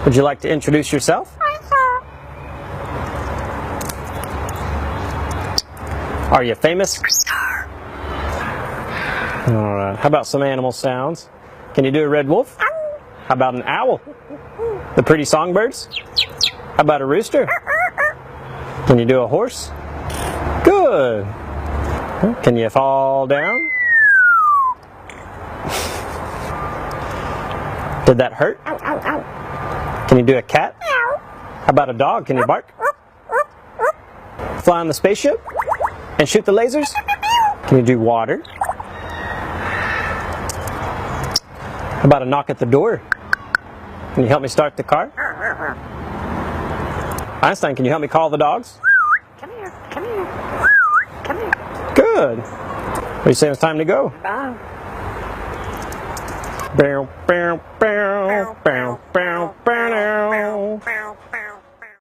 Would you like to introduce yourself? Are you famous? Alright, how about some animal sounds? Can you do a red wolf? How about an owl? The pretty songbirds? How about a rooster? Can you do a horse? Good. Can you fall down? Did that hurt? Can you do a cat? How about a dog? Can you bark? Fly on the spaceship? And shoot the lasers? Can you do water? How about a knock at the door? Can you help me start the car? Einstein, can you help me call the dogs? Come here, come here, come here. Good. What do you say it's time to go? Bye. Bow, bow, bow.